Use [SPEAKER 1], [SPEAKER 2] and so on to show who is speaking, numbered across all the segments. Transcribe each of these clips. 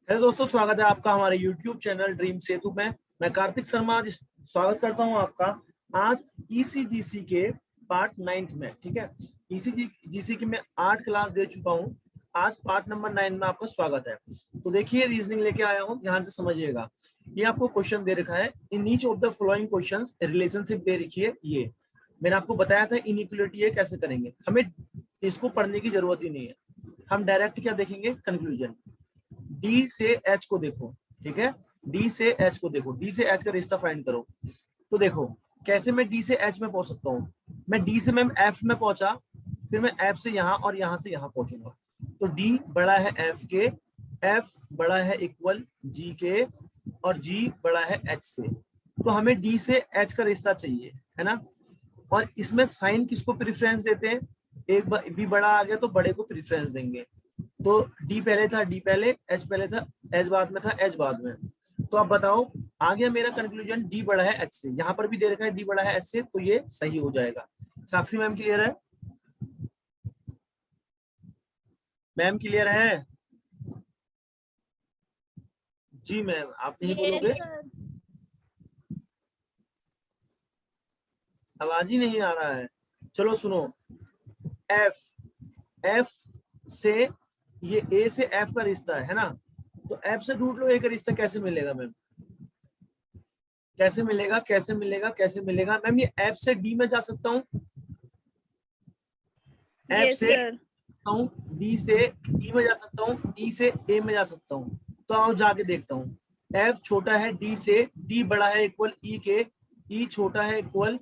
[SPEAKER 1] Hello दोस्तों, स्वागत है आपका हमारे YouTube चैनल ड्रीम सेतु में। मैं कार्तिक शर्मा आज स्वागत करता हूं आपका आज ECGC के पार्ट 9 में। ठीक है, ECGC की मैं 8 क्लास दे चुका हूं। आज पार्ट नंबर 9 में आपका स्वागत है। तो देखिए, रीजनिंग लेके आया हूं, ध्यान से समझिएगा। ये आपको क्वेश्चन दे रखा है, in each of the following questions relationship दे रखी है। ये मैंने आपको बताया था इनइक्वालिटी है कैसे करेंगे, हमें इसको पढ़ने की जरूरत ही नहीं है। हम डायरेक्ट क्या देखेंगे, कंक्लूजन। डी से एच को देखो, ठीक है, डी से एच को देखो, डी से एच का रिश्ता फाइंड करो। तो देखो कैसे मैं डी से एच में पहुंच सकता हूँ। मैं डी से मैम एफ में पहुंचा, फिर मैं एफ से यहाँ और यहाँ से यहाँ पहुंचूंगा। तो डी बड़ा है एफ के, एफ बड़ा है इक्वल जी के, और जी बड़ा है एच से। तो हमें डी से एच का रिश्ता चाहिए, है ना। और इसमें साइन किसको प्रेफरेंस देते हैं, एक बार बी बड़ा आ गया तो बड़े को प्रेफरेंस देंगे। तो डी पहले था, डी पहले, एच पहले था, एच बाद में था, एच बाद में। तो आप बताओ, आ गया मेरा कंक्लूजन, डी बड़ा है एच से। यहाँ पर भी दे रखा है डी बड़ा है एच से, तो ये सही हो जाएगा। साक्षी मैम क्लियर है? मैम क्लियर है? जी मैम, आप नहीं बोलोगे? आवाज ही नहीं आ रहा है। चलो सुनो, एफ, एफ से ये ए से एफ का रिश्ता है ना। तो एफ से ढूंढ लो ए का रिश्ता कैसे मिलेगा मैम, कैसे मिलेगा, कैसे मिलेगा, कैसे मिलेगा मैम। ये एफ से डी में जा सकता हूँ, एफ से हूँ, डी से ई में जा सकता हूँ, ई से ए में जा सकता हूँ। तो आओ जाके देखता हूँ। एफ छोटा है डी से, डी बड़ा है इक्वल ई के, ई छोटा है इक्वल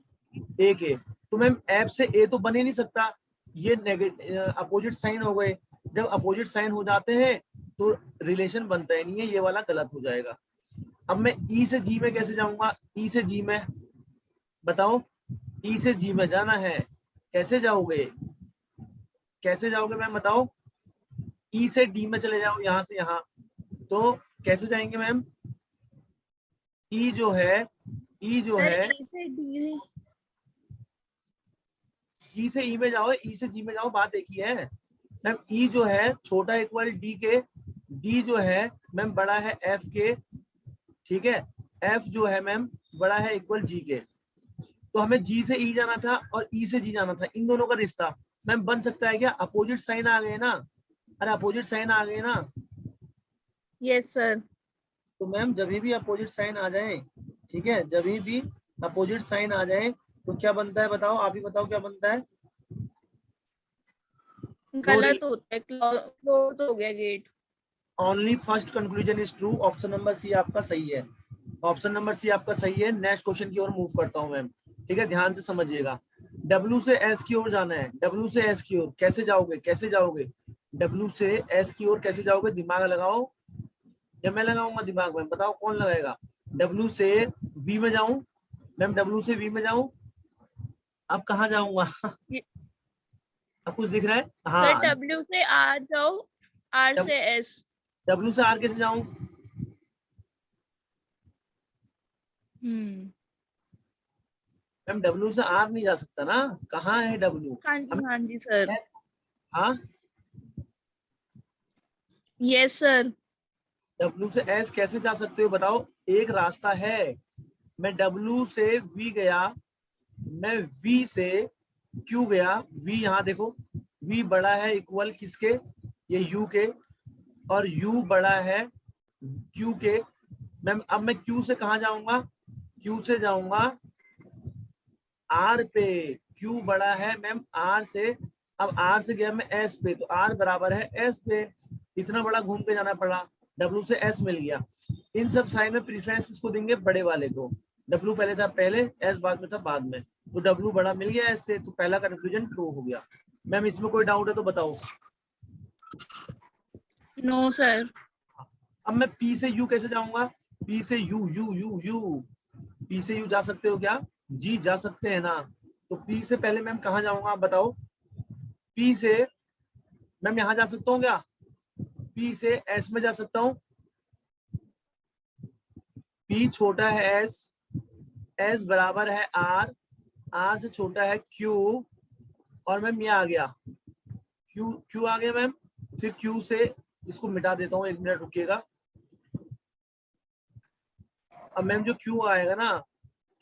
[SPEAKER 1] ए के। तो मैम एफ से ए तो बन ही नहीं सकता, ये नेगेटिव अपोजिट साइन हो गए। जब अपोजिट साइन हो जाते हैं तो रिलेशन बनता ही नहीं है, ये वाला गलत हो जाएगा। अब मैं ई से जी में कैसे जाऊंगा, ई से जी में बताओ, ई से जी में जाना है, कैसे जाओगे, कैसे जाओगे मैम बताओ। ई से डी में चले जाओ, यहाँ से यहाँ, तो कैसे जाएंगे मैम। ई जो है, ई जो
[SPEAKER 2] सर
[SPEAKER 1] है,
[SPEAKER 2] ई से डी,
[SPEAKER 1] ई से ई में जाओ, ई से जी में जाओ, बात एक ही है मैम। ई जो है छोटा इक्वल डी के, डी जो है मैम बड़ा है एफ के, ठीक है, एफ जो है मैम बड़ा है इक्वल जी के। तो हमें जी से ई जाना था और ई से जी जाना था, इन दोनों का रिश्ता मैम बन सकता है क्या, अपोजिट साइन आ गए ना। अरे अपोजिट साइन आ गए ना।
[SPEAKER 2] Yes sir.
[SPEAKER 1] तो मैम जब भी अपोजिट साइन आ जाए, ठीक है, जब भी अपोजिट साइन आ जाए तो क्या बनता है बताओ, आप ही बताओ क्या बनता है।
[SPEAKER 2] गलत होता है, क्लोज हो गया gate.
[SPEAKER 1] Only first conclusion is true, option number C आपका सही है। ऑप्शन नंबर सी आपका सही है। नेक्स्ट क्वेश्चन की ओर मूव करता हूं मैम, ठीक है, ध्यान से समझिएगा। डब्ल्यू से एस की ओर जाना है, डब्ल्यू से एस की ओर कैसे जाओगे, कैसे जाओगे, डब्ल्यू से एस की ओर कैसे जाओगे, दिमाग लगाओ। या मैं लगाऊंगा दिमाग में, बताओ कौन लगाएगा। डब्ल्यू से बी में जाऊं मैम, डब्ल्यू से बी में जाऊं, अब कहाँ जाऊंगा अब कुछ दिख रहा है?
[SPEAKER 2] सर
[SPEAKER 1] हाँ,
[SPEAKER 2] डब्ल्यू से आर जाओ, आर से एस।
[SPEAKER 1] डब्ल्यू से आर कैसे जाऊं मैम, डब्ल्यू से आर नहीं जा सकता ना, कहाँ है डब्ल्यू।
[SPEAKER 2] हाँ जी सर।
[SPEAKER 1] हाँ,
[SPEAKER 2] यस सर।
[SPEAKER 1] डब्ल्यू से एस कैसे जा सकते हो बताओ, एक रास्ता है। मैं डब्ल्यू से वी गया, मैं वी से क्यू गया, वी यहाँ देखो, वी बड़ा है इक्वल किसके, ये यू के, और यू बड़ा है क्यू के। मैम अब मैं क्यू से कहाँ जाऊंगा, क्यू से जाऊंगा आर पे, क्यू बड़ा है मैम आर से। अब आर से गया मैं एस पे, तो आर बराबर है एस पे। इतना बड़ा घूम के जाना पड़ा, डब्ल्यू से एस मिल गया। इन सब साइन में प्रीफरेंस किसको देंगे, बड़े वाले को। डब्ल्यू पहले था पहले, एस बाद में था बाद में, तो डब्ल्यू बड़ा मिल गया एस से, तो पहला कंक्लूजन ट्रू हो गया। मैम इसमें कोई डाउट है तो बताओ।
[SPEAKER 2] No sir.
[SPEAKER 1] अब मैं पी से यू कैसे जाऊंगा, पी से U, U U U, P से यू जा सकते हो क्या, जी जा सकते हैं ना। तो पी से पहले मैम कहाँ जाऊंगा आप बताओ, पी से मैम यहाँ जा सकता हूँ क्या, पी से एस में जा सकता हूँ। पी छोटा है एस, एस बराबर है आर, आर से छोटा है क्यू, और मैम ये आ गया क्यू, क्यू आ गया मैम। फिर क्यू से इसको मिटा देता हूँ, एक मिनट रुकिएगा। अब मैम जो Q आएगा ना,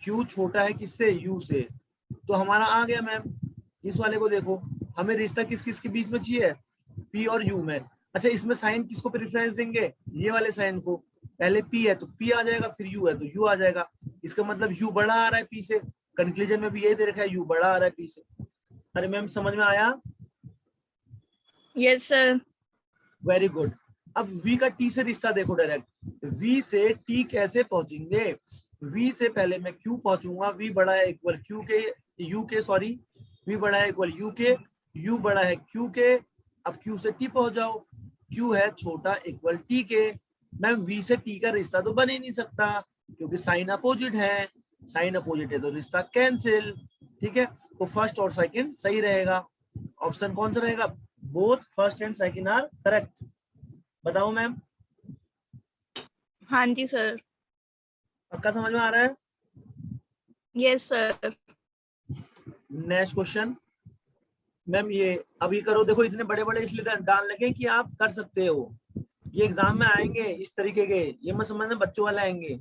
[SPEAKER 1] Q छोटा है किससे, U से, तो हमारा आ गया मैम। इस वाले को देखो, हमें रिश्ता किस किस के बीच में चाहिए, P और U में। अच्छा इसमें साइन किसको प्रेफरेंस देंगे, ये वाले साइन को। पहले P है तो P आ जाएगा, फिर U है तो U आ जाएगा। इसका मतलब U बड़ा आ रहा है P से, कंक्लूजन में भी यही दे रखा है, U बड़ा आ रहा है P से। अरे मैम समझ में आया?
[SPEAKER 2] Yes sir.
[SPEAKER 1] Very good. अब V का T से रिश्ता देखो डायरेक्ट, V से T कैसे पहुंचेंगे, V से पहले मैं Q पहुंचूंगा, V बड़ा है इक्वल Q के, U के सॉरी, V बड़ा है इक्वल U के, U बड़ा है Q के। अब Q से T पहुंच जाओ, Q है छोटा इक्वल T के। मैम V से T का रिश्ता तो बन ही नहीं सकता, क्योंकि साइन अपोजिट है, साइन अपोजिट है तो रिश्ता कैंसिल। ठीक है, तो फर्स्ट और सेकंड सही रहेगा। ऑप्शन कौन सा रहेगा, both first and second are correct. बताओ मैम,
[SPEAKER 2] हाँ जी सर।
[SPEAKER 1] पक्का समझ में आ रहा है?
[SPEAKER 2] Yes sir.
[SPEAKER 1] Next question. Ma'am ये अभी करो, देखो इतने बड़े बड़े इसलिए डाल लगे कि आप कर सकते हो, ये एग्जाम में आएंगे इस तरीके के, ये मत समझना बच्चों वाले आएंगे।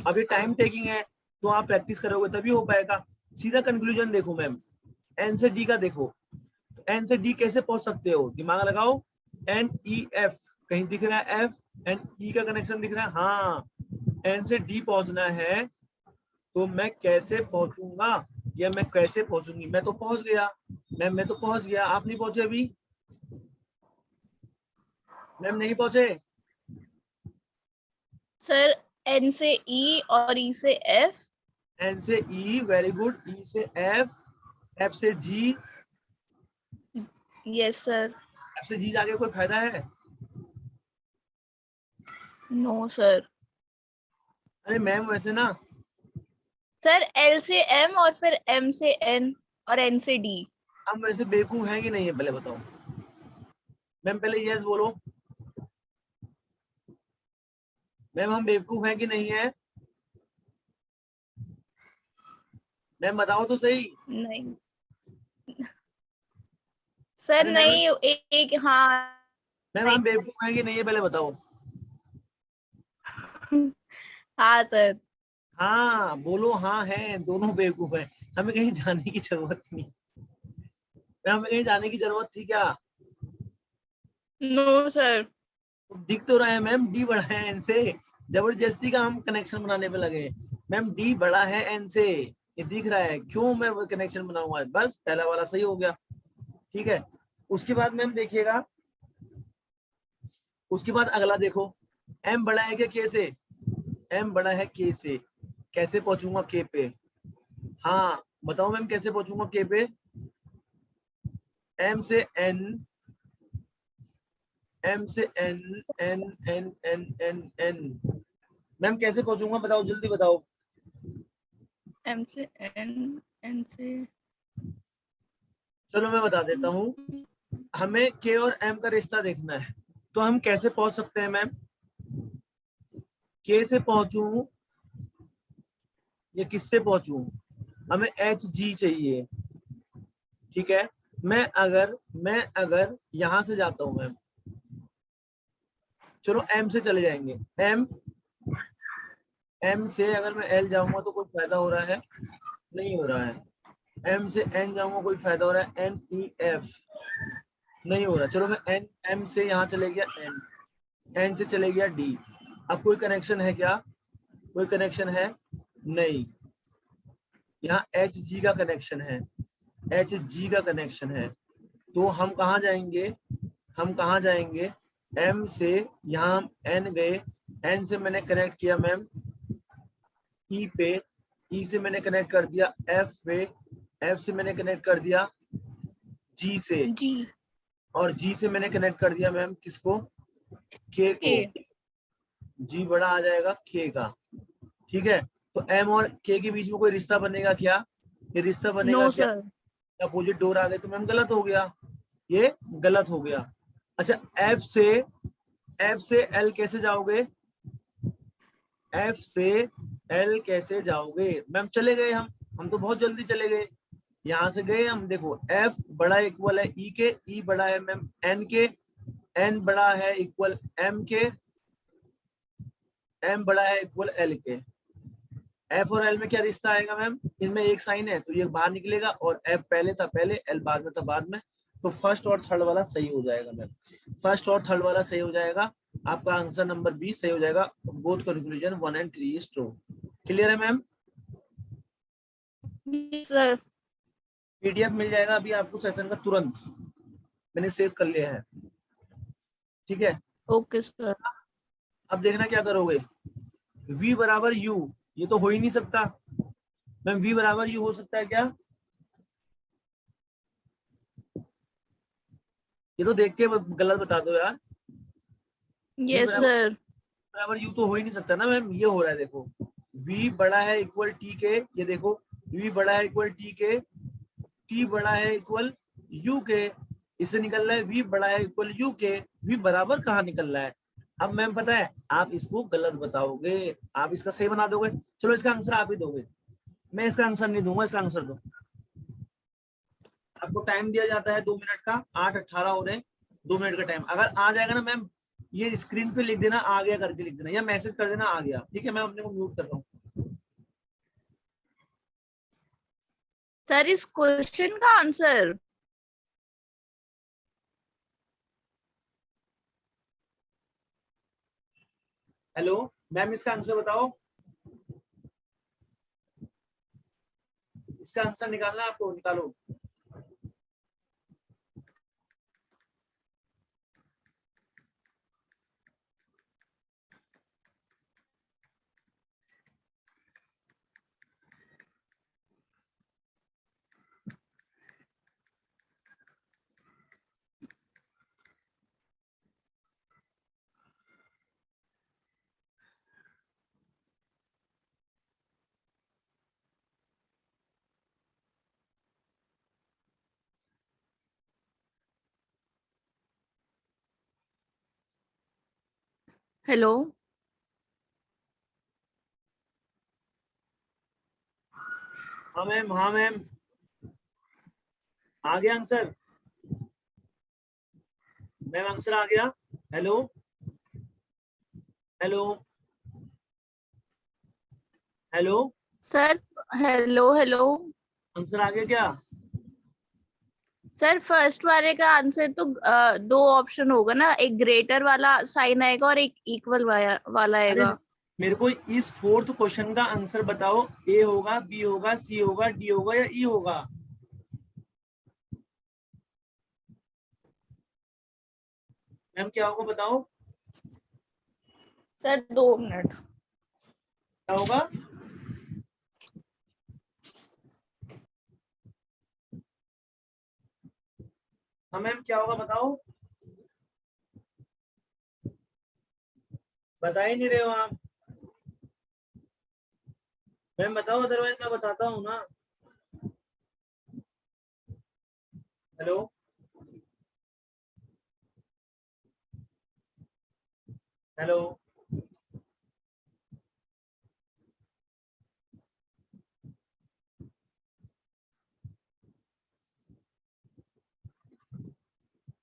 [SPEAKER 1] अभी टाइम टेकिंग है, तो आप प्रैक्टिस करोगे तभी हो पाएगा। सीधा कंक्लूजन देखो मैम, एन से डी का देखो, एन से डी कैसे पहुंच सकते हो, दिमाग लगाओ। एन ई एफ कहीं दिख रहा है, एफ एन ई का कनेक्शन दिख रहा है, हाँ एन से डी पहुंचना है, तो मैं कैसे पहुंचूंगा या मैं कैसे पहुंचूंगी, मैं तो पहुंच गया मैम, मैं तो पहुंच गया, आप नहीं पहुंचे अभी, मैम नहीं पहुंचे।
[SPEAKER 2] सर एन से ई और ई से एफ।
[SPEAKER 1] एन से ई, वेरी गुड, ई से एफ, एफ से जी,
[SPEAKER 2] यस सर।
[SPEAKER 1] एफ से जी जाके कोई फायदा है?
[SPEAKER 2] No sir.
[SPEAKER 1] अरे मैम वैसे ना,
[SPEAKER 2] सर एल से एम और फिर एम से एन और एन से डी।
[SPEAKER 1] हम वैसे बेवकूफ हैं कि नहीं है पहले बताओ मैम, पहले यस बोलो मैम, हम बेवकूफ हैं कि नहीं है मैम, बताओ तो सही।
[SPEAKER 2] नहीं सर,
[SPEAKER 1] अरे मैम,
[SPEAKER 2] नहीं एक हाँ।
[SPEAKER 1] मैम हम बेवकूफ हैं कि नहीं है पहले बताओ।
[SPEAKER 2] हाँ सर।
[SPEAKER 1] हाँ बोलो, हाँ है, दोनों बेवकूफ हैं, हमें कहीं जाने की जरूरत नहीं, हमें कहीं जाने की जरूरत थी क्या?
[SPEAKER 2] No sir.
[SPEAKER 1] दिख तो रहा है मैम, डी बड़ा है एन से, जबरदस्ती का हम कनेक्शन बनाने पे लगे। मैम डी बड़ा है एन से, ये दिख रहा है, क्यों मैं वो कनेक्शन बनाऊंगा, बस पहला वाला सही हो गया। ठीक है, उसके बाद मैम देखिएगा, उसके बाद अगला देखो, एम बड़ा है क्या के से, एम बड़ा है के से, कैसे पहुंचूंगा के पे, हाँ बताओ मैम कैसे पहुंचूंगा के पे, एम से एन, एम से N, N N N N N, ma'am कैसे पहुंचूंगा बताओ, जल्दी बताओ।
[SPEAKER 2] एम से एन, एन से
[SPEAKER 1] चलो मैं बता देता हूँ, हमें के और एम का रिश्ता देखना है, तो हम कैसे पहुंच सकते हैं मैम, के से पहुंचू या किससे पहुंचू, हमें एच जी चाहिए। ठीक है, मैं अगर यहां से जाता हूं मैम, चलो एम से चले जाएंगे, एम, एम से अगर मैं एल जाऊंगा तो कोई फायदा हो रहा है, नहीं हो रहा है। एम से एन जाऊंगा कोई फायदा हो रहा है, एन ई एफ, नहीं हो रहा। चलो मैं एन, एम से यहाँ चले गया एन, एन से चले गया डी, अब कोई कनेक्शन है क्या, कोई कनेक्शन है नहीं, यहाँ एच जी का कनेक्शन है, एच जी का कनेक्शन है, तो हम कहाँ जाएंगे, हम कहाँ जाएंगे, एम से यहाँ हम एन गए, एन से मैंने कनेक्ट किया मैम ई पे, ई से मैंने कनेक्ट कर दिया एफ पे, एफ से मैंने कनेक्ट कर दिया जी से,
[SPEAKER 2] जी
[SPEAKER 1] और जी से मैंने कनेक्ट कर दिया मैम किसको, के को,
[SPEAKER 2] के।
[SPEAKER 1] जी बड़ा आ जाएगा के का। ठीक है, तो एम और के के बीच में कोई रिश्ता बनेगा क्या, ये रिश्ता
[SPEAKER 2] नो
[SPEAKER 1] बनेगा क्या,
[SPEAKER 2] सर।
[SPEAKER 1] अपोजिट डोर आ गए तो मैम गलत हो गया, ये गलत हो गया। अच्छा एफ से एल कैसे जाओगे, एफ से एल कैसे जाओगे मैम, चले गए हम तो बहुत जल्दी चले गए, यहाँ से गए हम, देखो एफ बड़ा इक्वल है ई के, ई बड़ा है मैम एन के, एन बड़ा है इक्वल एम के, m बड़ा है इक्वल l के। f और l में क्या रिश्ता आएगा मैम, इनमें एक साइन है तो ये बाहर निकलेगा, और f पहले था पहले, l बाद में था बाद में, तो फर्स्ट और थर्ड वाला सही हो जाएगा मैम, फर्स्ट और थर्ड वाला सही हो जाएगा। आपका आंसर नंबर बी सही हो जाएगा। Both conclusion 1 and 3 is true. Clear है मैम?
[SPEAKER 2] सर
[SPEAKER 1] पीडीएफ मिल जाएगा अभी आपको सेशन का तुरंत, मैंने सेव कर लिया है, ठीक है।
[SPEAKER 2] Okay sir.
[SPEAKER 1] अब देखना क्या करोगे, v बराबर u, ये तो हो ही नहीं सकता मैम, v बराबर u हो सकता है क्या? ये तो देख के गलत बता दो यार। v
[SPEAKER 2] yes sir.
[SPEAKER 1] बराबर u तो हो ही नहीं सकता ना मैम, ये हो रहा है देखो, v बड़ा है इक्वल t के, ये देखो v बड़ा है इक्वल t के, t बड़ा है इक्वल u के, इससे निकल रहा है v बड़ा है इक्वल u के, v बराबर कहाँ निकल रहा है? अब मैम पता है आप इसको गलत बताओगे, आप इसका सही बना दोगे, चलो इसका आंसर आप ही दोगे, मैं इसका आंसर नहीं दूंगा, इसका आंसर दो। आपको टाइम दिया जाता है 2 मिनट का, 8:18 हो रहे हैं, 2 मिनट का टाइम, अगर आ जाएगा ना मैम, ये स्क्रीन पे लिख देना आ गया करके लिख देना, या मैसेज कर देना आ गया, ठीक है। मैं अपने को म्यूट कर रहा हूँ।
[SPEAKER 2] सर इस क्वेश्चन का आंसर
[SPEAKER 1] हेलो मैम, इसका आंसर बताओ, इसका आंसर निकालना है आपको, निकालो।
[SPEAKER 2] हेलो
[SPEAKER 1] हाँ मैम, हाँ मैम, आ गया आंसर मैम, आंसर आ गया। Hello hello hello,
[SPEAKER 2] sir. Hello hello
[SPEAKER 1] answer आ गया क्या?
[SPEAKER 2] सर फर्स्ट वाले का आंसर तो दो ऑप्शन होगा ना, एक ग्रेटर वाला साइन आएगा और एक इक्वल वाला
[SPEAKER 1] अरे
[SPEAKER 2] आएगा।
[SPEAKER 1] मेरे को इस फोर्थ क्वेश्चन का आंसर बताओ, ए होगा, बी होगा, सी होगा, डी होगा या ई होगा? मैम क्या होगा बताओ,
[SPEAKER 2] सर 2 मिनट।
[SPEAKER 1] क्या होगा? हाँ मैम, क्या होगा बताओ, बता ही नहीं रहे हो आप मैम, बताओ, अदरवाइज मैं बताता हूँ ना। Hello hello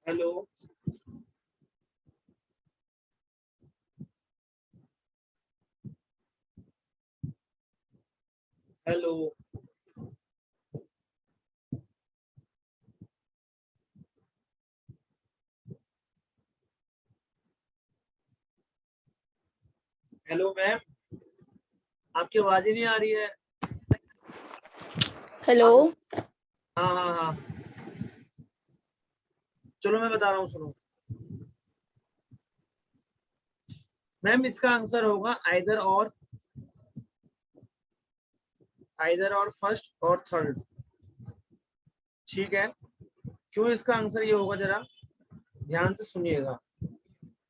[SPEAKER 1] hello hello hello ma'am, आपकी आवाज ही नहीं आ रही है।
[SPEAKER 2] हेलो
[SPEAKER 1] हाँ हाँ हाँ, चलो मैं बता रहा हूँ, सुनो मैम, इसका आंसर होगा आइदर और फर्स्ट और थर्ड, ठीक है। क्यों इसका आंसर ये होगा, जरा ध्यान से सुनिएगा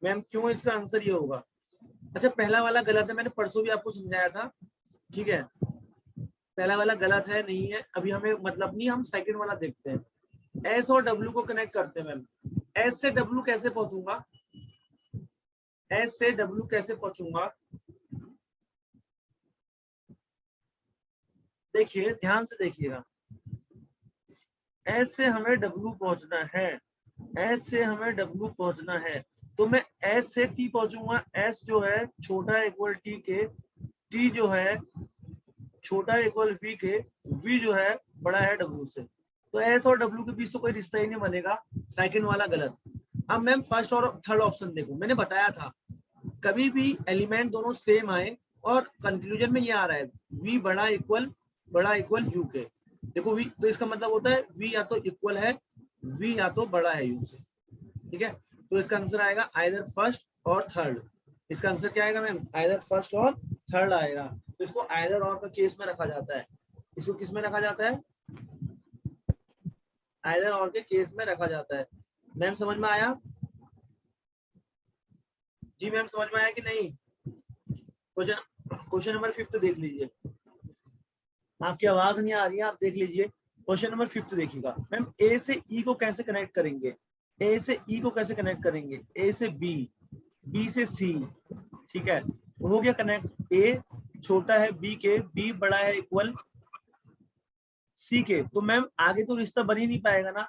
[SPEAKER 1] मैम, क्यों इसका आंसर ये होगा। अच्छा, पहला वाला गलत है, मैंने परसों भी आपको समझाया था, ठीक है। पहला वाला गलत है, नहीं है, अभी हमें मतलब नहीं, हम सेकंड वाला देखते हैं। एस और डब्ल्यू को कनेक्ट करते हैं मैम, एस से डब्ल्यू कैसे पहुंचूंगा, एस से डब्ल्यू कैसे पहुंचूंगा, देखिए ध्यान से देखिएगा, एस से हमें डब्ल्यू पहुंचना है, एस से हमें डब्ल्यू पहुंचना है, तो मैं एस से टी पहुंचूंगा, एस जो है छोटा इक्वल टी के, टी जो है छोटा इक्वल वी के, वी जो है बड़ा है डब्ल्यू से। तो एस और डब्ल्यू के बीच तो कोई रिश्ता ही नहीं बनेगा, सेकंड वाला गलत। अब मैम फर्स्ट और थर्ड ऑप्शन देखो, मैंने बताया था कभी भी एलिमेंट दोनों सेम आए और कंक्लूजन में ये आ रहा है v बड़ा इक्वल यू के, देखो v, तो इसका मतलब होता है v या तो इक्वल है, v या तो बड़ा है u से, ठीक है। तो इसका आंसर आएगा आइदर फर्स्ट और थर्ड। इसका आंसर क्या आएगा मैम, आइदर फर्स्ट और थर्ड आएगा। तो इसको आइदर और का केस में रखा जाता है, इसको किस में रखा जाता है, आइदर और के केस में रखा जाता है। मैम समझ में आया? जी मैम समझ में आया कि नहीं? क्वेश्चन नंबर 5 देख लीजिए, आपकी आवाज नहीं आ रही है, आप देख लीजिए क्वेश्चन नंबर 5 देखिएगा। मैम ए से ई को कैसे कनेक्ट करेंगे, ए से ई को कैसे कनेक्ट करेंगे, ए से बी, बी से सी, ठीक है, हो गया कनेक्ट। ए छोटा है बी के, बी बड़ा है इक्वल सी के, तो मैम आगे तो रिश्ता बन ही नहीं पाएगा ना।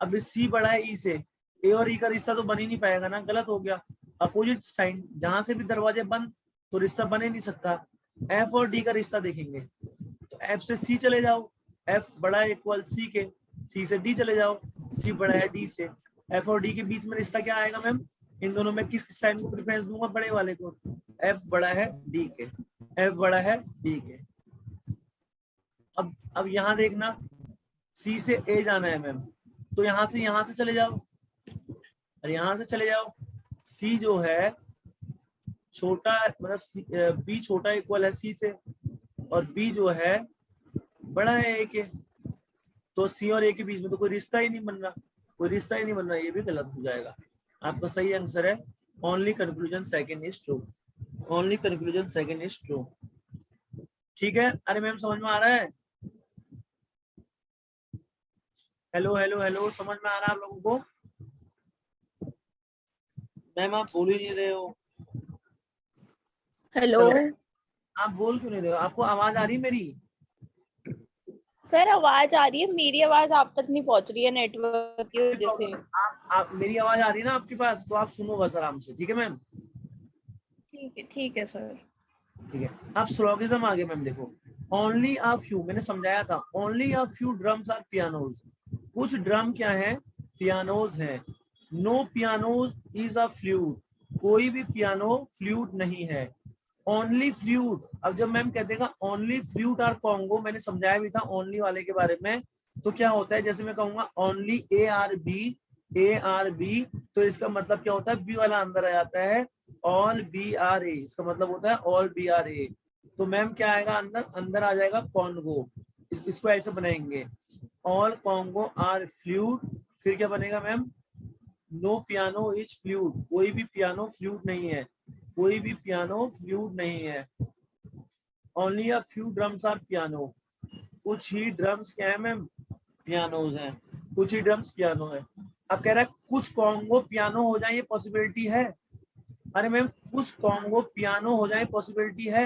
[SPEAKER 1] अब सी बड़ा है ई से, ए और ई का रिश्ता तो बन ही नहीं पाएगा ना, गलत हो गया। अपोजिट साइन, जहां से भी दरवाजे बंद तो रिश्ता बन ही नहीं सकता। एफ और डी का रिश्ता देखेंगे, तो एफ से सी चले जाओ, एफ बड़ा है इक्वल सी के, सी से डी चले जाओ, सी बड़ा है डी से। एफ और डी के बीच में रिश्ता क्या आएगा मैम, इन दोनों में किस साइन को प्रेफरेंस दूंगा, बड़े वाले को। एफ बड़ा है डी के, एफ बड़ा है डी के। अब यहाँ देखना, सी से ए जाना है मैम, तो यहाँ से चले जाओ और यहाँ से चले जाओ। सी जो है छोटा, मतलब बी छोटा इक्वल है सी से, और बी जो है बड़ा है ए के, तो सी और ए के बीच में तो कोई रिश्ता ही नहीं बन रहा, कोई रिश्ता ही नहीं बन रहा, ये भी गलत हो जाएगा। आपका सही आंसर है only conclusion second is true, only conclusion second is true, ठीक है। अरे मैम समझ में आ रहा है? हेलो हेलो हेलो, समझ में आ रहा है आप लोगों को? मैम आप बोल ही नहीं रहे हो।
[SPEAKER 2] हेलो
[SPEAKER 1] आप बोल क्यों नहीं रहे हो, आपको आवाज आ रही है मेरी?
[SPEAKER 2] सर, आवाज आ रही है, मेरी आवाज आप तक नहीं पहुंच रही है नेटवर्क की वजह से।
[SPEAKER 1] आप मेरी आवाज आ रही है ना आपके पास, तो आप सुनो बस आराम से, ठीक है मैम?
[SPEAKER 2] ठीक है सर।
[SPEAKER 1] ठीक है, अब स्लोगिज्म आगे मैम देखो। ओनली अ फ्यू, मैंने समझाया था, only a few drums are pianos, कुछ ड्रम क्या है, पियानोज हैं। No pianos is a flute, कोई भी पियानो फ्लूट नहीं है। ओनली फ्लूट, अब जब मैम कहते हैं ओनली फ्लूट आर कॉन्गो, मैंने समझाया भी था ओनली वाले के बारे में, तो क्या होता है, जैसे मैं कहूंगा ओनली ए आर बी, तो इसका मतलब क्या होता है, बी वाला अंदर आ जाता है, ऑल बी आर ए, इसका मतलब होता है ऑल बी आर ए। तो मैम क्या आएगा अंदर, अंदर आ जाएगा कॉन्गो, इसको ऐसे बनाएंगे, ऑल कॉन्गो आर फ्लूट, फिर क्या बनेगा ma'am, no piano is flute, कोई भी पियानो फ्लूट नहीं है, कोई भी पियानो फ्लूट नहीं है। Only a few drums are piano, कुछ ही ड्रम्स क्या है मैम, पियानोज हैं, कुछ ही ड्रम्स पियानो है। अब कह रहा है कुछ कॉन्गो पियानो हो जाए, ये पॉसिबिलिटी है। अरे मैम कुछ कॉन्गो पियानो हो जाए पॉसिबिलिटी है,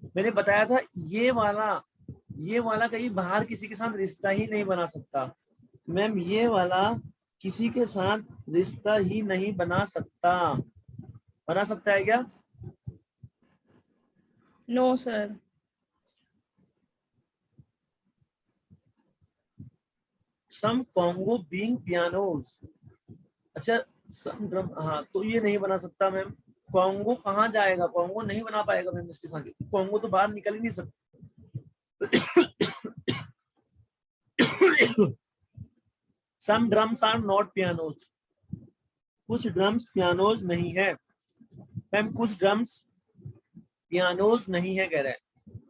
[SPEAKER 1] मैंने बताया था ये वाला कहीं बाहर किसी के साथ रिश्ता ही नहीं बना सकता मैम, ये वाला किसी के साथ रिश्ता ही नहीं बना सकता। बना सकता है क्या?
[SPEAKER 2] No sir.
[SPEAKER 1] Some congo being pianos, अच्छा सम ड्रम, हाँ तो ये नहीं बना सकता मैम। कॉन्गो कहाँ जाएगा, कॉन्गो नहीं बना पाएगा मैम इसके साथ, कॉन्गो तो बाहर निकल ही नहीं सकता। सम ड्रम्स आर नॉट पियानोज, कुछ ड्रम्स पियानोज नहीं है मैम, कुछ ड्रम्स पियानोज नहीं है कह रहा है।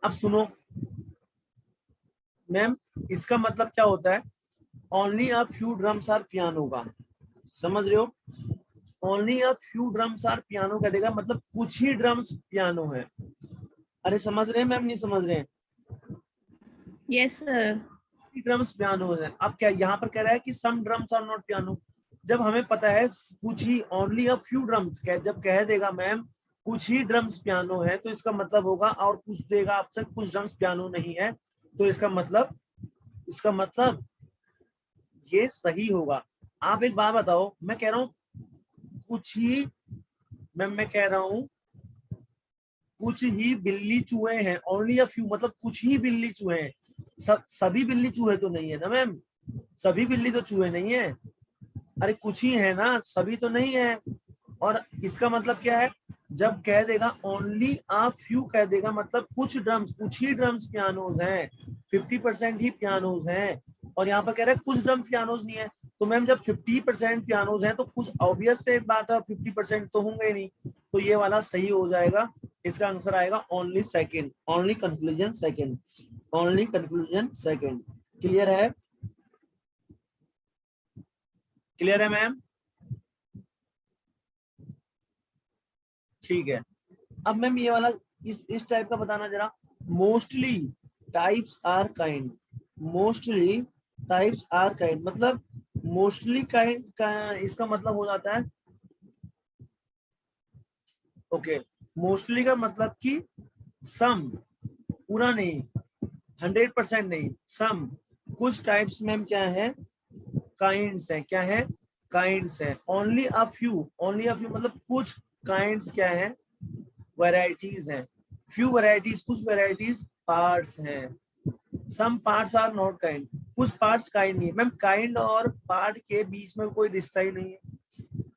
[SPEAKER 1] अब सुनो मैम, इसका मतलब क्या होता है, only a few drums are piano का, समझ रहे हो? Only a few drums are piano कह देगा, मतलब कुछ ही ड्रम्स पियानो है। अरे समझ रहे हैं मैम, नहीं समझ रहे हैं?
[SPEAKER 2] Yes sir.
[SPEAKER 1] ड्रम्स पियानो है। अब क्या यहाँ पर कह रहा है कि सम ड्रम्स आर नॉट पियानो, जब हमें पता है कुछ ही, ओनली अ फ्यू ड्रम्स, जब कह देगा मैम कुछ ही ड्रम्स पियानो है, तो इसका मतलब होगा, और कुछ देगा आपसे कुछ ड्रम्स पियानो नहीं है, तो इसका मतलब ये सही होगा। आप एक बात बताओ, मैं कह रहा हूँ कुछ ही मैं कह रहा हूं कुछ ही बिल्ली चूहे हैं, ओनली अ फ्यू, मतलब कुछ ही बिल्ली चूहे हैं, सभी बिल्ली चूहे तो नहीं है ना मैम, सभी बिल्ली तो चूहे नहीं है, अरे कुछ ही है ना, सभी तो नहीं है। और इसका मतलब क्या है, जब कह देगा ओनली अ फ्यू कह देगा, मतलब कुछ ही ड्रम्स पियानोज हैं, 50% ही पियानोज हैं। और यहाँ पर कह रहा है कुछ ड्रम पियानोज नहीं है, तो मैम जब 50% पियानोज हैं तो कुछ ऑब्वियस से बात है, 50% तो होंगे ही नहीं, तो ये वाला सही हो जाएगा। इसका आंसर आएगा only second, only conclusion second, only conclusion second. Clear है, क्लियर है मैम? ठीक है। अब मैम ये वाला इस टाइप का बताना जरा, mostly types are kind, mostly types are kind, मतलब मोस्टली काइंड का इसका मतलब हो जाता है, ओके, मोस्टली का मतलब कि सम, पूरा नहीं, 100% नहीं, सम, कुछ टाइप्स मैम क्या है, काइंड्स है, क्या है, काइंड्स है। Only a few, only a few मतलब कुछ काइंड्स क्या है, वैरायटीज हैं, फ्यू वैरायटीज, कुछ वैरायटीज पार्ट्स हैं। Some parts are not kind, कुछ पार्ट्स काइंड नहीं है मैम, काइंड और पार्ट के बीच में कोई रिश्ता ही नहीं है,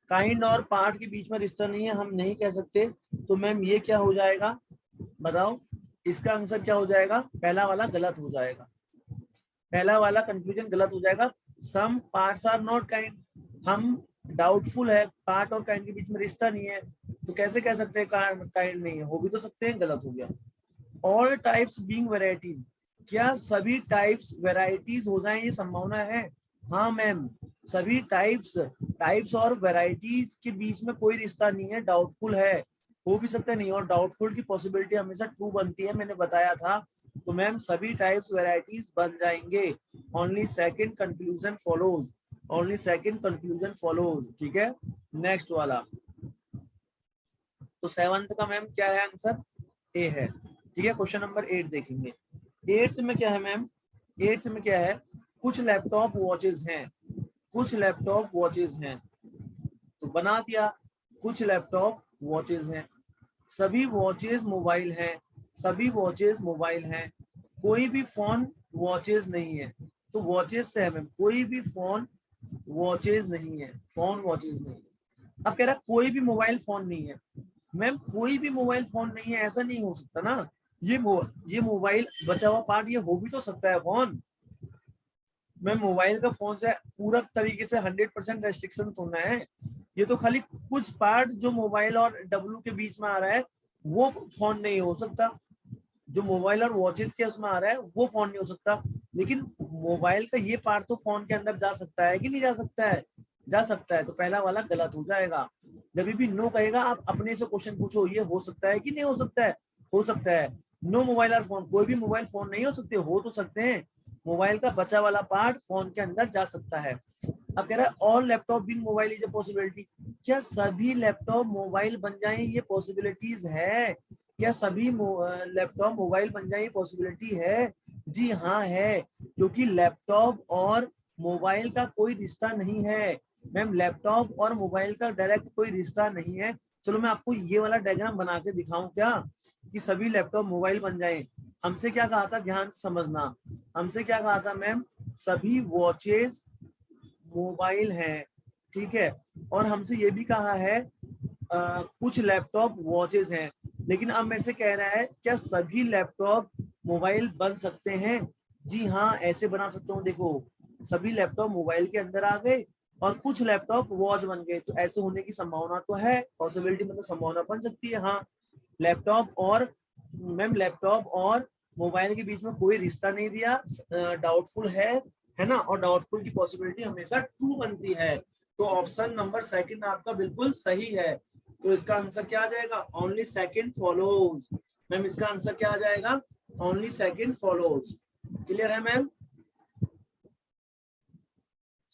[SPEAKER 1] काइंड और पार्ट के बीच में रिश्ता नहीं है, हम नहीं कह सकते। तो मैम ये क्या हो जाएगा, बताओ इसका आंसर क्या हो जाएगा, पहला वाला गलत हो जाएगा, पहला वाला कंक्लूजन गलत हो जाएगा। Some parts are not kind, हम डाउटफुल है, पार्ट और काइंड के बीच में रिश्ता नहीं है, तो कैसे कह सकते हैं काइंड नहीं है, हो भी तो सकते हैं, गलत हो गया। ऑल टाइप्स बीइंग वैरायटीज, क्या सभी टाइप्स वैरायटीज हो जाएं, ये संभावना है? हाँ मैम, सभी टाइप्स और वैरायटीज के बीच में कोई रिश्ता नहीं है, डाउटफुल है, हो भी सकता नहीं, और डाउटफुल की पॉसिबिलिटी हमेशा ट्रू बनती है, मैंने बताया था। तो मैम सभी टाइप्स वैरायटीज बन जाएंगे, only second conclusion follows, only second conclusion follows. ठीक है, नेक्स्ट वाला, तो सेवंथ का मैम क्या है आंसर, ए है। ठीक है, क्वेश्चन नंबर 8 देखेंगे। एट्थ में क्या है मैम, एट्थ में क्या है, कुछ लैपटॉप वॉचेस हैं, कुछ लैपटॉप वॉचेस हैं, तो बना दिया, कुछ लैपटॉप वॉचेस हैं, सभी वॉचेस मोबाइल हैं, सभी वॉचेस मोबाइल हैं, कोई भी फोन वॉचेस नहीं है, तो वॉचेस से है मैम, कोई भी फोन वॉचेस नहीं है, फोन वॉचेस नहीं है। अब कह रहा कोई भी मोबाइल फोन नहीं है, मैम कोई भी मोबाइल फोन नहीं है ऐसा नहीं हो सकता ना, ये मोबाइल बचा हुआ पार्ट, ये हो भी तो सकता है फोन। मैम मोबाइल का फोन से पूरा तरीके से 100% रेस्ट्रिक्शन थोड़ा है, ये तो खाली कुछ पार्ट जो मोबाइल और डब्लू के बीच में आ रहा है वो फोन नहीं हो सकता, जो मोबाइल और वॉचेस के उसमें आ रहा है वो फोन नहीं हो सकता, लेकिन मोबाइल का ये पार्ट तो फोन के अंदर जा सकता है कि नहीं जा सकता है, जा सकता है, तो पहला वाला गलत हो जाएगा। जब भी नो कहेगा आप अपने से क्वेश्चन पूछो, ये हो सकता है कि नहीं हो सकता है, हो सकता है। नो मोबाइल और फोन, कोई भी मोबाइल फोन नहीं हो सकते, हो तो सकते हैं, मोबाइल का बचा वाला पार्ट फोन के अंदर जा सकता है। अब कह रहा है all laptop been mobile is a possibility, क्या सभी लैपटॉप मोबाइल बन जाए ये पॉसिबिलिटीज है, क्या सभी लैपटॉप मोबाइल बन जाए पॉसिबिलिटी है? जी हाँ है, क्योंकि लैपटॉप और मोबाइल का कोई रिश्ता नहीं है मैम, लैपटॉप और मोबाइल का डायरेक्ट कोई रिश्ता नहीं है। चलो मैं आपको ये वाला डायग्राम बना के दिखाऊं क्या, कि सभी लैपटॉप मोबाइल बन जाए। हमसे क्या कहा था, ध्यान से समझना, हमसे क्या कहा था मैम, सभी वॉचेस मोबाइल हैं, ठीक है, और हमसे ये भी कहा है कुछ लैपटॉप वॉचेस हैं, लेकिन अब मेरे से कह रहा है क्या सभी लैपटॉप मोबाइल बन सकते हैं? जी हाँ ऐसे बना सकता हूँ, देखो सभी लैपटॉप मोबाइल के अंदर आ गए और कुछ लैपटॉप वॉच बन गए, तो ऐसे होने की संभावना तो है, पॉसिबिलिटी मतलब संभावना बन सकती है। हाँ लैपटॉप और मैम लैपटॉप और मोबाइल के बीच में कोई रिश्ता नहीं दिया, डाउटफुल है ना, और डाउटफुल की पॉसिबिलिटी हमेशा ट्रू बनती है, तो ऑप्शन नंबर सेकंड आपका बिल्कुल सही है। तो इसका आंसर क्या आ जाएगा, ओनली सेकंड फॉलोज। मैम इसका आंसर क्या आ जाएगा, ओनली सेकंड फॉलोज। क्लियर है मैम,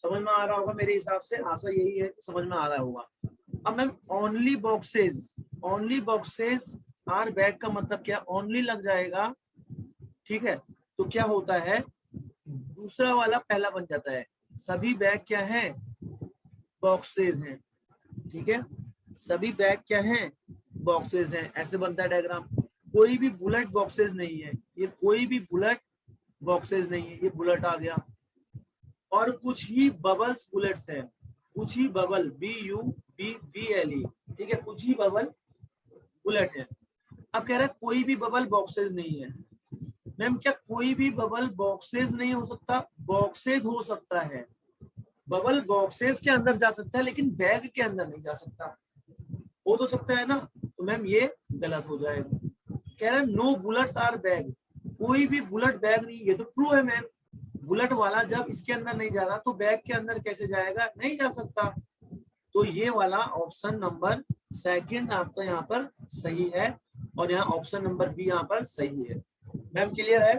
[SPEAKER 1] समझ में आ रहा होगा मेरे हिसाब से, आशा यही है समझ में आ रहा होगा। अब ma'am only boxes are bag का मतलब क्या, ओनली लग जाएगा, ठीक है, तो क्या होता है, दूसरा वाला पहला बन जाता है, सभी बैग क्या है, बॉक्सेस हैं, ठीक है, सभी बैग क्या हैं, बॉक्सेस हैं। ऐसे बनता है डायग्राम। कोई भी बुलेट बॉक्सेस नहीं है, ये कोई भी बुलेट बॉक्सेस नहीं है, ये बुलेट आ गया। और कुछ ही बबल्स बुलेट्स हैं, कुछ ही बबल, BUBBLE, ठीक है, कुछ ही बबल बुलेट है। अब कह रहा है कोई भी बबल बॉक्सेस नहीं है। मैम क्या कोई भी बबल बॉक्सेस नहीं हो सकता? बॉक्सेस हो सकता है, बबल बॉक्सेस के अंदर जा सकता है, लेकिन बैग के अंदर नहीं जा सकता। हो तो सकता है ना, तो मैम ये गलत हो जाएगा। कह रहा है नो बुलेट्स आर बैग, कोई भी बुलेट बैग नहीं। ये तो ट्रू है मैम, बुलेट वाला जब इसके अंदर नहीं जा रहा तो बैग के अंदर कैसे जाएगा? नहीं जा सकता। तो ये वाला ऑप्शन नंबर सेकंड आपका यहाँ पर सही है, और यहाँ ऑप्शन नंबर बी यहाँ पर सही है। मैम क्लियर है?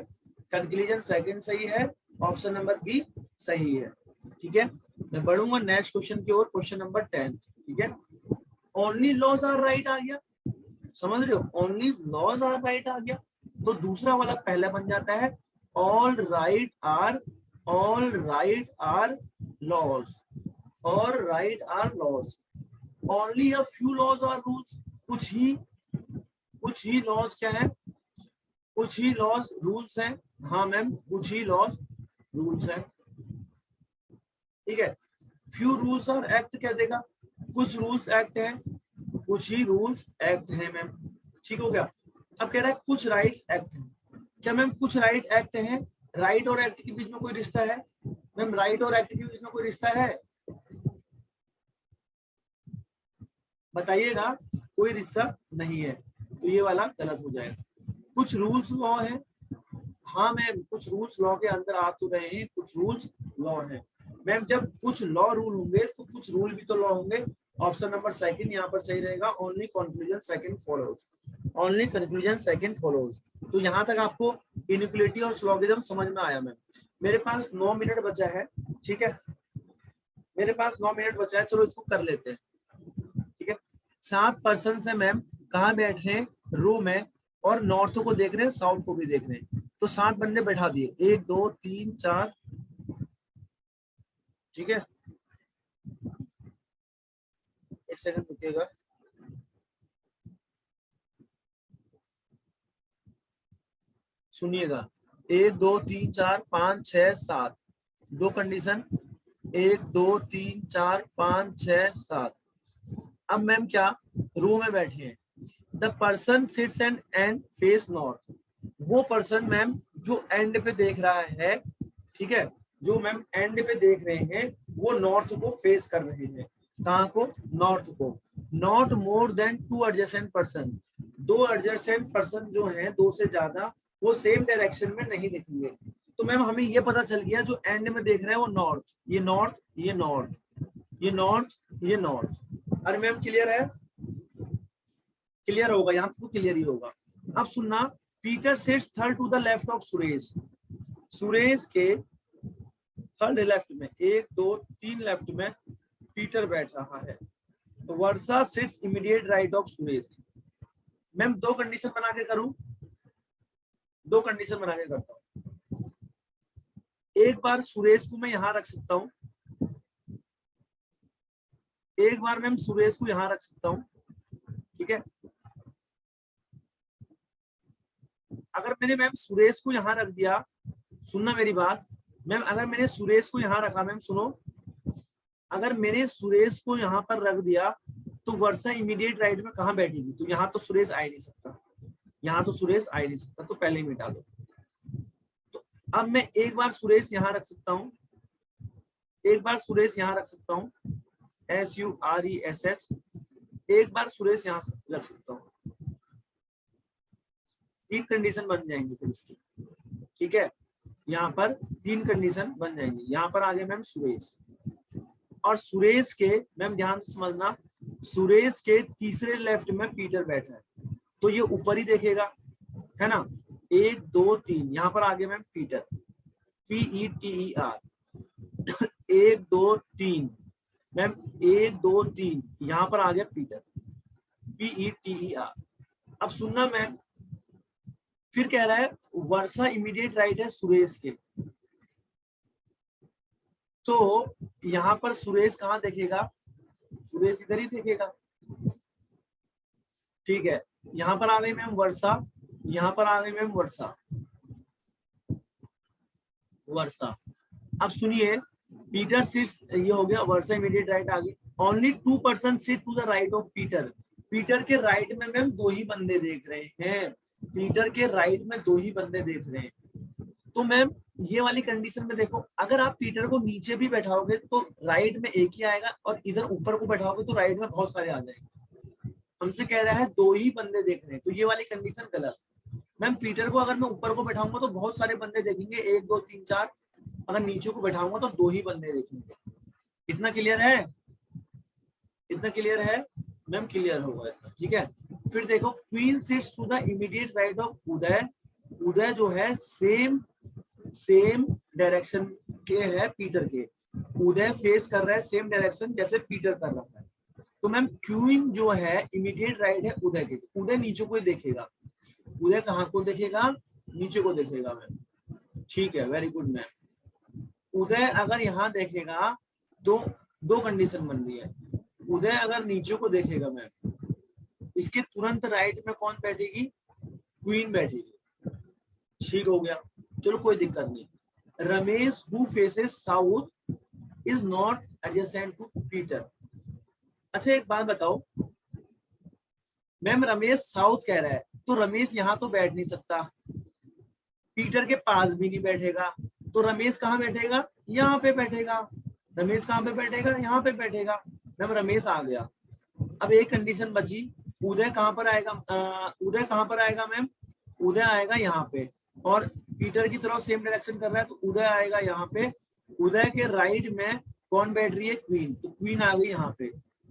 [SPEAKER 1] कंक्लूजन सेकंड सही है, ऑप्शन नंबर बी सही है। ठीक है, मैं बढ़ूंगा नेक्स्ट क्वेश्चन की ओर, क्वेश्चन नंबर 10। ठीक है, ओनली लॉज आर राइट आ गया, समझ रहे हो? ओनली लॉज आर राइट आ गया, तो दूसरा वाला पहला बन जाता है ऑल राइट आर लॉज, और right are laws. Only a few laws are rules, कुछ ही लॉज क्या है? कुछ ही लॉज रूल्स हैं। हाँ मैम, कुछ ही लॉज रूल्स हैं। ठीक है, फ्यू रूल्स और एक्ट कह देगा, कुछ रूल्स एक्ट है, कुछ ही रूल्स एक्ट है मैम। ठीक हो गया। अब कह रहा है कुछ राइट्स एक्ट है। क्या मैम कुछ राइट एक्ट है? राइट और एक्ट के बीच में कोई रिश्ता है? मैम राइट और एक्ट के बीच में कोई रिश्ता है? बताइएगा, कोई रिश्ता नहीं है, तो ये वाला गलत हो जाएगा। कुछ रूल्स लॉ है, हाँ मैम कुछ रूल्स लॉ के अंदर आ तो रहे हैं, कुछ रूल्स लॉ है। मैम जब कुछ लॉ रूल होंगे तो कुछ रूल भी तो लॉ होंगे। ऑप्शन नंबर सेकंड यहाँ पर सही रहेगा, only conclusion second follows, only conclusion second follows. तो यहाँ तक आपको इनइक्वालिटी और सिलोगिज्म समझ में आया मैम। मेरे पास 9 मिनट बचा है, ठीक है, मेरे पास 9 मिनट बचा है, चलो इसको कर लेते हैं। ठीक है, 7 पर्सन है मैम, कहाँ बैठ रहे हैं? रूम में, और नॉर्थ को देख रहे हैं, साउथ को भी देख रहे हैं। तो 7 बंदे बैठा दिए, 1 2 3 4। ठीक है, एक सेकंड रुकिएगा। सुनिएगा, 1 2 3 4 5 6 7, दो कंडीशन, 1 2 3 4 5 6 7। अब मैम क्या रूम में बैठे हैं, the person sits and face north, वो पर्सन मैम जो एंड पे देख रहा है, ठीक है, जो मैम एंड पे देख रहे हैं वो नॉर्थ को फेस कर रहे हैं। कहाँ को? नॉर्थ को। Not more than 2 adjacent person, 2 adjacent person जो हैं, 2 से ज्यादा, वो सेम डायरेक्शन में नहीं दिखेंगे। तो मैम हमें ये पता चल गया जो एंड में देख रहे हैं वो नॉर्थ, ये नॉर्थ, ये नॉर्थ, ये नॉर्थ, ये नॉर्थ। अरे मैम क्लियर है? क्लियर होगा, यहाँ तो क्लियर ही होगा। अब सुनना, Peter sits third to the left of Suresh, Suresh के थर्ड लेफ्ट में, 1 2 3 लेफ्ट में पीटर बैठ रहा है। तो Varsha sits immediate right of Suresh. Ma'am दो कंडीशन बना के करूं, दो कंडीशन बना के करता हूं। एक बार सुरेश को मैं यहां रख सकता हूं, एक बार मैम सुरेश को यहां रख सकता हूं। ठीक है, अगर मैंने मैम सुरेश को यहां रख दिया, सुनना मेरी बात मैम, अगर मैंने सुरेश को यहां रखा, मैम सुनो, अगर मैंने सुरेश को यहां पर रख दिया तो वर्षा इमीडिएट राइट में कहां बैठेगी? तो यहां तो सुरेश आ ही नहीं सकता, यहां तो सुरेश आ ही नहीं सकता, तो पहले ही मिटा दो। तो अब मैं एक बार सुरेश यहां रख सकता हूं, एक बार सुरेश यहां रख सकता हूं, SURESH, एक बार सुरेश यहां रख सकता हूं। 3 कंडीशन बन जाएंगी फिर इसकी। ठीक है, यहाँ पर 3 कंडीशन बन जाएंगी। यहाँ पर आगे मैम सुरेश, और सुरेश के मैम ध्यान से समझना, सुरेश के तीसरे लेफ्ट में पीटर बैठा है, तो ये ऊपर ही देखेगा, है ना? 1 2 3, यहाँ पर आगे मैम पीटर, PETER, 1 2 3 मैम, 1 2 3, यहाँ पर आ गया पीटर, PETER। अब सुनना मैम, फिर कह रहा है वर्षा इमीडिएट राइट है सुरेश के, तो यहाँ पर सुरेश कहाँ देखेगा? सुरेश इधर ही देखेगा। ठीक है, यहाँ पर आ गई मैम वर्षा, यहाँ पर आ गई मैम वर्षा, वर्षा। अब सुनिए, पीटर सिट्स, ये हो गया, वर्षा इमीडिएट राइट आ गई। ओनली 2% sit to the right of Peter. Peter के राइट में मैम 2 ही बंदे देख रहे हैं, पीटर के राइट में 2 ही बंदे देख रहे हैं। तो मैम ये वाली कंडीशन में देखो, अगर आप पीटर को नीचे भी बैठाओगे तो राइट में एक ही आएगा, और इधर ऊपर को बैठाओगे तो राइट में बहुत सारे आ जाएंगे। हमसे कह रहा है 2 ही बंदे देख रहे हैं, तो ये वाली कंडीशन गलत। मैम पीटर को अगर मैं ऊपर को बैठाऊंगा तो बहुत सारे बंदे देखेंगे, 1 2 3 4। अगर नीचे को बैठाऊंगा तो 2 ही बंदे देखेंगे। इतना क्लियर है? इतना क्लियर है मैम? क्लियर होगा इतना, ठीक है। फिर देखो, queen sits to the immediate right of Uday. Uday जो है सेम डायरेक्शन के है पीटर के। उदय फेस कर रहा है सेम डायरेक्शन जैसे पीटर कर रहा है। तो मैम क्वीन जो है इमीडिएट राइट है उदय के। उदय नीचे को देखेगा। उदय कहाँ को देखेगा? नीचे को देखेगा मैम। ठीक है, वेरी गुड मैम। उदय अगर यहाँ देखेगा तो 2 कंडीशन बन रही है। उदय अगर नीचे को देखेगा मैम, इसके तुरंत राइट में कौन बैठेगी? क्वीन बैठेगी। ठीक हो गया, चलो कोई दिक्कत नहीं। Ramesh who faces south is not adjacent to Peter. अच्छा एक बात बताओ मैम, रमेश साउथ कह रहा है तो रमेश यहाँ तो बैठ नहीं सकता, पीटर के पास भी नहीं बैठेगा, तो रमेश कहाँ बैठेगा? यहाँ पे बैठेगा। रमेश कहाँ पे बैठेगा? यहाँ पे बैठेगा। मैम रमेश आ गया। अब एक कंडीशन बची, उदय कहाँ पर आएगा? उदय कहाँ पर आएगा मैम? उदय आएगा यहाँ पे, और पीटर की तरफ सेम डायरेक्शन कर रहा है तो उदय आएगा यहाँ पे। उदय के राइट में कौन बैठ रही है? क्वीन। तो क्वीन आ गई यहाँ पे,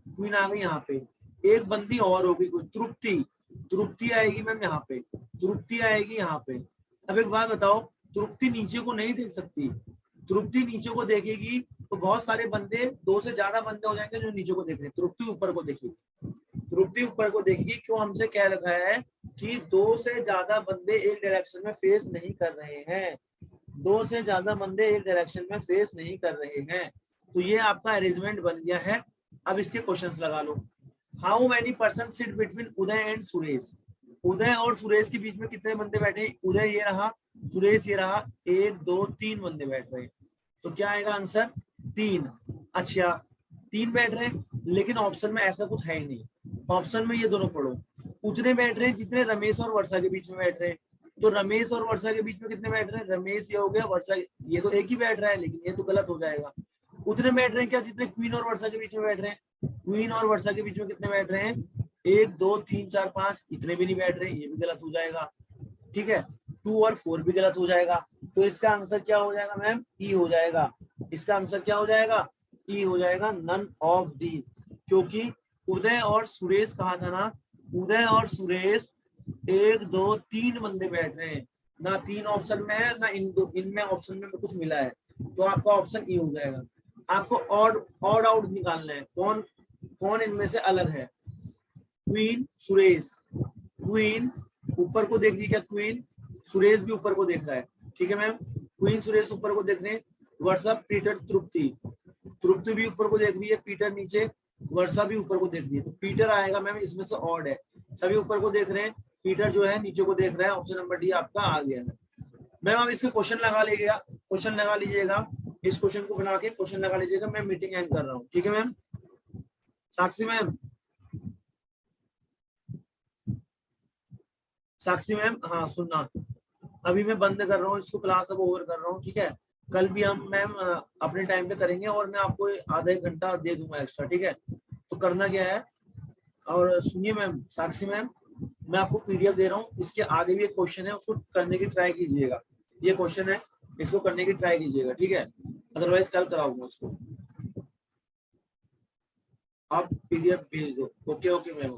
[SPEAKER 1] क्वीन आ गई यहाँ पे। एक बंदी और होगी कोई, तृप्ति। तृप्ति आएगी मैम यहाँ पे, तृप्ति आएगी यहाँ पे। अब एक बात बताओ, तृप्ति नीचे को नहीं देख सकती। तृप्ति नीचे को देखेगी तो बहुत सारे बंदे, 2 से ज्यादा बंदे हो जाएंगे जो नीचे को देख रहे हैं। तृप्ति ऊपर को देखेगी, तृप्ति ऊपर को देखेगी। क्यों? हमसे कह रखा है कि 2 से ज्यादा बंदे एक डायरेक्शन में फेस नहीं कर रहे हैं। 2 से ज्यादा बंदे एक डायरेक्शन में फेस नहीं कर रहे हैं। तो ये आपका अरेंजमेंट बन गया है। अब इसके क्वेश्चंस लगा लो। How many person sit between Uday and Suresh. Uday और सुरेश के बीच में कितने बंदे बैठे? उदय ये रहा, सुरेश ये रहा। 1 2 3 बंदे बैठ रहे हैं। तो क्या आएगा आंसर? 3। अच्छा 3 बैठ रहे हैं, लेकिन ऑप्शन में ऐसा कुछ है ही नहीं। ऑप्शन में ये दोनों पढ़ो, उतने बैठ रहे हैं जितने रमेश और वर्षा के बीच में बैठ रहे हैं। तो रमेश और वर्षा के बीच में कितने बैठ रहे हैं? रमेश ये हो गया, वर्षा ये तो एक ही बैठ रहा है, लेकिन ये तो गलत हो जाएगा। उतने बैठ रहे हैं क्या जितने क्वीन और वर्षा के बीच में बैठ रहे हैं? क्वीन और वर्षा के बीच में कितने बैठ रहे हैं? 1 2 3 4 5, इतने भी नहीं बैठ रहे, ये भी गलत हो जाएगा। ठीक है, 2 और 4 भी गलत हो जाएगा। तो इसका आंसर क्या हो जाएगा मैम? ई हो जाएगा। इसका आंसर क्या हो जाएगा? ई हो जाएगा, नन ऑफ दीज। क्योंकि उदय और सुरेश कहा था ना, उदय और सुरेश 1 2 3 बंदे बैठ रहे हैं ना। 3 ऑप्शन में है ना, इनमें ऑप्शन में कुछ मिला है। तो आपका ऑप्शन ई हो जाएगा। आपको ऑड आउट निकालना है, कौन कौन इनमें से अलग है। क्वीन सुरेश, क्वीन ऊपर को देख रही क्या? क्वीन, सुरेश भी ऊपर को देख रहा है। ठीक है मैम, क्वीन सुरेश ऊपर को देख रहे हैं। वर्षा पीटर तृप्ति, तृप्ति भी ऊपर को देख रही है। पीटर नीचे, वर्षा भी ऊपर को देख रही है। तो पीटर आएगा मैम, इसमें से ऑड है। सभी ऊपर को देख रहे हैं, पीटर जो है नीचे को देख रहा है। ऑप्शन नंबर डी आपका आ गया है मैम। अब इसके क्वेश्चन लगा लीजिएगा, क्वेश्चन लगा लीजिएगा। इस क्वेश्चन को बना के क्वेश्चन लगा लीजिएगा। मैं मीटिंग एंड कर रहा हूँ। ठीक है मैम। साक्षी मैम, साक्षी मैम, हाँ सुनना, अभी मैं बंद कर रहा हूँ इसको, क्लास अब ओवर कर रहा हूँ। ठीक है, कल भी हम मैम अपने टाइम पे करेंगे, और मैं आपको आधा 1 घंटा दे दूंगा एक्स्ट्रा। ठीक है, तो करना क्या है, और सुनिए मैम, साक्षी मैम, मैं आपको पीडीएफ दे रहा हूँ। इसके आगे भी एक क्वेश्चन है, उसको करने की ट्राई कीजिएगा। ये क्वेश्चन है, इसको करने की ट्राई कीजिएगा। ठीक है, अदरवाइज कल कराऊंगा उसको। आप पीडीएफ भेज दो। Okay okay ma'am.